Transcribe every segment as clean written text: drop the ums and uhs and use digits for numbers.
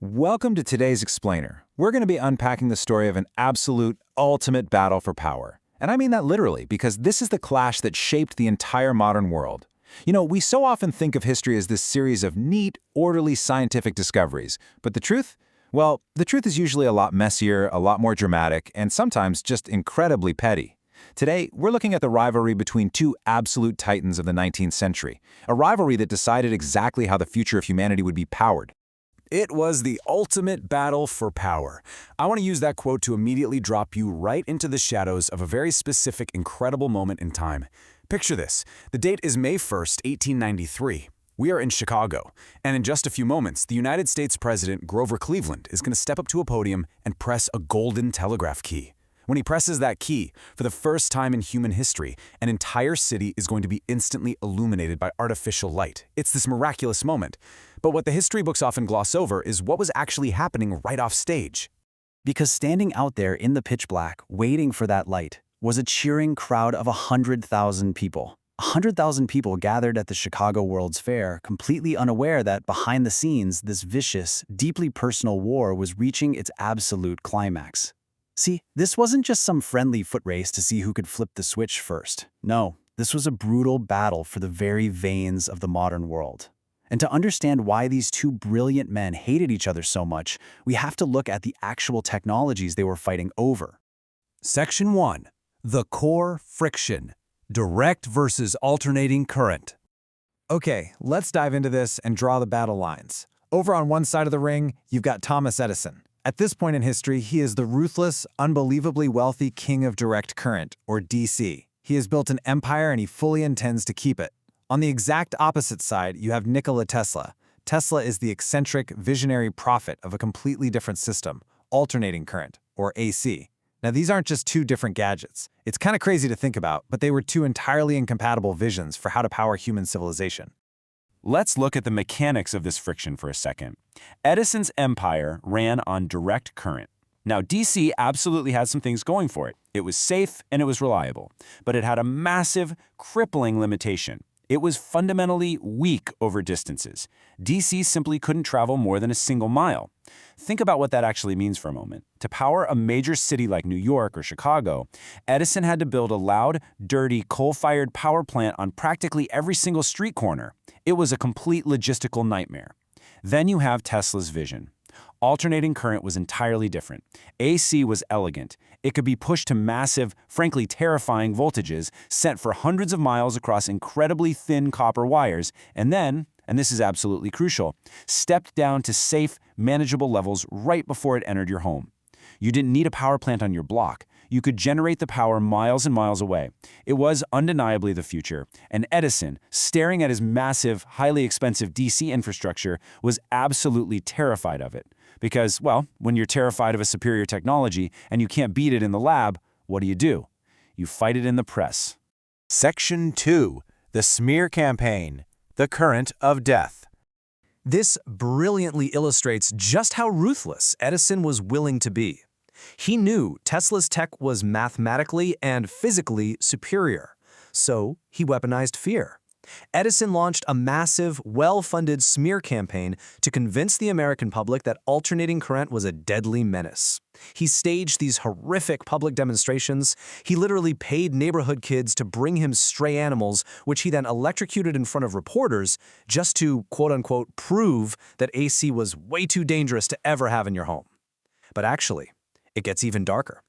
Welcome to today's Explainer. We're going to be unpacking the story of an absolute ultimate battle for power. And I mean that literally, because this is the clash that shaped the entire modern world. We so often think of history as this series of neat, orderly scientific discoveries. But the truth? Well, the truth is usually a lot messier, a lot more dramatic, and sometimes just incredibly petty. Today, we're looking at the rivalry between two absolute titans of the 19th century, a rivalry that decided exactly how the future of humanity would be powered. It was the ultimate battle for power. I want to use that quote to immediately drop you right into the shadows of a very specific, incredible moment in time. Picture this. The date is May 1st, 1893. We are in Chicago, and in just a few moments, the United States President Grover Cleveland is going to step up to a podium and press a golden telegraph key. When he presses that key, for the first time in human history, an entire city is going to be instantly illuminated by artificial light. It's this miraculous moment. But what the history books often gloss over is what was actually happening right off stage. Because standing out there in the pitch black, waiting for that light, was a cheering crowd of 100,000 people. 100,000 people gathered at the Chicago World's Fair, completely unaware that behind the scenes, this vicious, deeply personal war was reaching its absolute climax. See, this wasn't just some friendly foot race to see who could flip the switch first. No, this was a brutal battle for the very veins of the modern world. And to understand why these two brilliant men hated each other so much, we have to look at the actual technologies they were fighting over. Section 1. The core friction. Direct versus alternating current. Okay, let's dive into this and draw the battle lines. Over on one side of the ring, you've got Thomas Edison. At this point in history, he is the ruthless, unbelievably wealthy king of direct current, or DC. He has built an empire and he fully intends to keep it. On the exact opposite side, you have Nikola Tesla. Tesla is the eccentric, visionary prophet of a completely different system, alternating current, or AC. Now, these aren't just two different gadgets. It's kind of crazy to think about, but they were two entirely incompatible visions for how to power human civilization. Let's look at the mechanics of this friction for a second. Edison's empire ran on direct current. Now, DC absolutely had some things going for it. It was safe and it was reliable, but it had a massive, crippling limitation. It was fundamentally weak over distances. DC simply couldn't travel more than a single mile. Think about what that actually means for a moment. To power a major city like New York or Chicago, Edison had to build a loud, dirty, coal-fired power plant on practically every single street corner. It was a complete logistical nightmare. Then you have Tesla's vision. Alternating current was entirely different. AC was elegant. It could be pushed to massive, frankly terrifying voltages sent for hundreds of miles across incredibly thin copper wires, and then, and this is absolutely crucial, stepped down to safe, manageable levels right before it entered your home. You didn't need a power plant on your block. You could generate the power miles and miles away. It was undeniably the future, and Edison, staring at his massive, highly expensive DC infrastructure, was absolutely terrified of it. Because, well, when you're terrified of a superior technology and you can't beat it in the lab, what do? You fight it in the press. Section 2. The smear campaign. The current of death. This brilliantly illustrates just how ruthless Edison was willing to be. He knew Tesla's tech was mathematically and physically superior, so he weaponized fear. Edison launched a massive, well-funded smear campaign to convince the American public that alternating current was a deadly menace. He staged these horrific public demonstrations. He literally paid neighborhood kids to bring him stray animals, which he then electrocuted in front of reporters just to, quote-unquote, prove that AC was way too dangerous to ever have in your home. But actually, it gets even darker.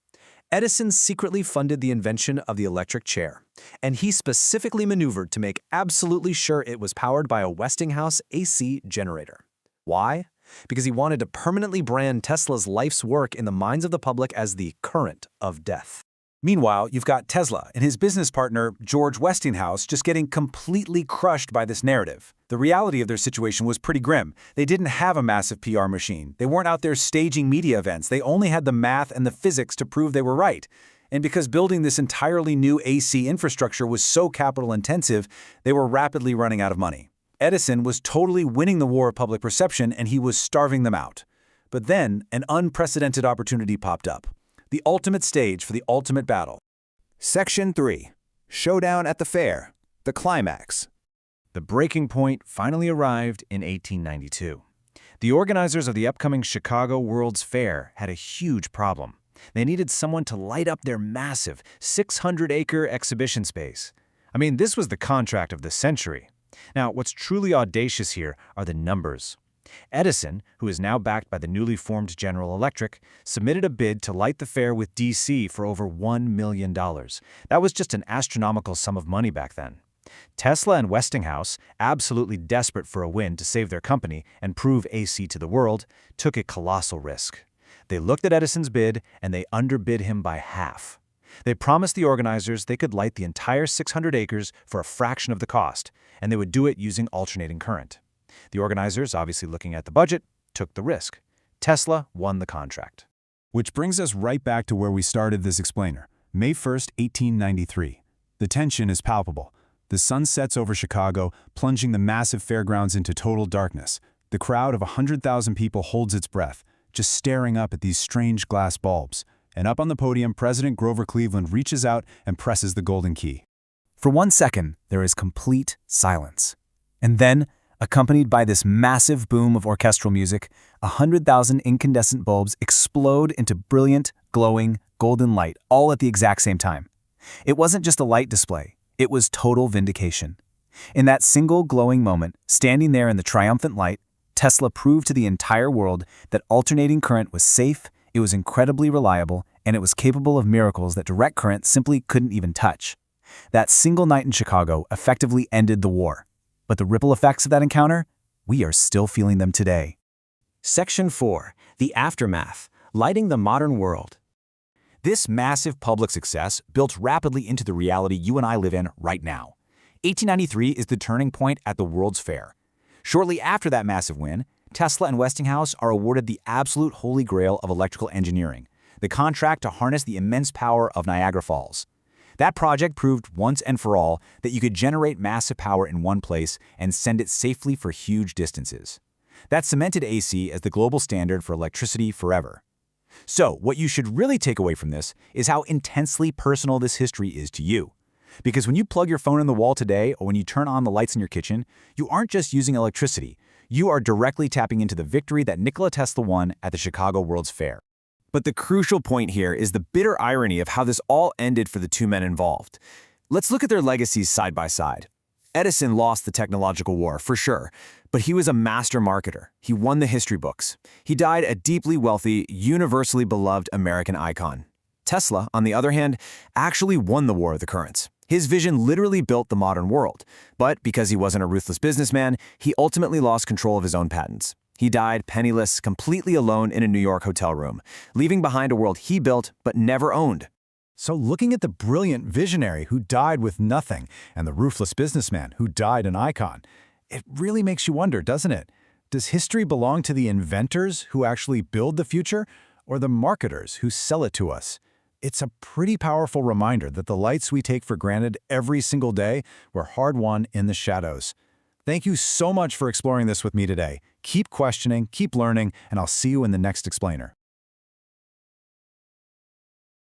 Edison secretly funded the invention of the electric chair, and he specifically maneuvered to make absolutely sure it was powered by a Westinghouse AC generator. Why? Because he wanted to permanently brand Tesla's life's work in the minds of the public as the current of death. Meanwhile, you've got Tesla and his business partner, George Westinghouse, just getting completely crushed by this narrative. The reality of their situation was pretty grim. They didn't have a massive PR machine. They weren't out there staging media events. They only had the math and the physics to prove they were right. And because building this entirely new AC infrastructure was so capital intensive, they were rapidly running out of money. Edison was totally winning the war of public perception, and he was starving them out. But then, an unprecedented opportunity popped up. The ultimate stage for the ultimate battle. Section 3. Showdown at the fair. The climax. The breaking point finally arrived in 1892. The organizers of the upcoming Chicago World's Fair had a huge problem. They needed someone to light up their massive 600-acre exhibition space. I mean, this was the contract of the century. Now, what's truly audacious here are the numbers. Edison, who is now backed by the newly formed General Electric, submitted a bid to light the fair with DC for over $1 million. That was just an astronomical sum of money back then. Tesla and Westinghouse, absolutely desperate for a win to save their company and prove AC to the world, took a colossal risk. They looked at Edison's bid and they underbid him by half. They promised the organizers they could light the entire 600 acres for a fraction of the cost, and they would do it using alternating current. The organizers, obviously looking at the budget, took the risk. Tesla won the contract. Which brings us right back to where we started this explainer, May 1st, 1893. The tension is palpable. The sun sets over Chicago, plunging the massive fairgrounds into total darkness. The crowd of 100,000 people holds its breath, just staring up at these strange glass bulbs. And up on the podium, President Grover Cleveland reaches out and presses the golden key. For 1 second, there is complete silence. And then, accompanied by this massive boom of orchestral music, 100,000 incandescent bulbs explode into brilliant, glowing, golden light, all at the exact same time. It wasn't just a light display, it was total vindication. In that single glowing moment, standing there in the triumphant light, Tesla proved to the entire world that alternating current was safe, it was incredibly reliable, and it was capable of miracles that direct current simply couldn't even touch. That single night in Chicago effectively ended the war. But the ripple effects of that encounter, we are still feeling them today. Section 4. The Aftermath. Lighting the Modern World. This massive public success built rapidly into the reality you and I live in right now. 1893 is the turning point at the World's Fair. Shortly after that massive win, Tesla and Westinghouse are awarded the absolute holy grail of electrical engineering, the contract to harness the immense power of Niagara Falls. That project proved once and for all that you could generate massive power in one place and send it safely for huge distances. That cemented AC as the global standard for electricity forever. So, what you should really take away from this is how intensely personal this history is to you. Because when you plug your phone in the wall today or when you turn on the lights in your kitchen, you aren't just using electricity. You are directly tapping into the victory that Nikola Tesla won at the Chicago World's Fair. But the crucial point here is the bitter irony of how this all ended for the two men involved. Let's look at their legacies side by side. Edison lost the technological war, for sure, but he was a master marketer. He won the history books. He died a deeply wealthy, universally beloved American icon. Tesla, on the other hand, actually won the war of the currents. His vision literally built the modern world, but because he wasn't a ruthless businessman, he ultimately lost control of his own patents. He died penniless, completely alone in a New York hotel room, leaving behind a world he built but never owned. So looking at the brilliant visionary who died with nothing and the ruthless businessman who died an icon, it really makes you wonder, doesn't it? Does history belong to the inventors who actually build the future or the marketers who sell it to us? It's a pretty powerful reminder that the lights we take for granted every single day were hard-won in the shadows. Thank you so much for exploring this with me today. Keep questioning, keep learning, and I'll see you in the next explainer.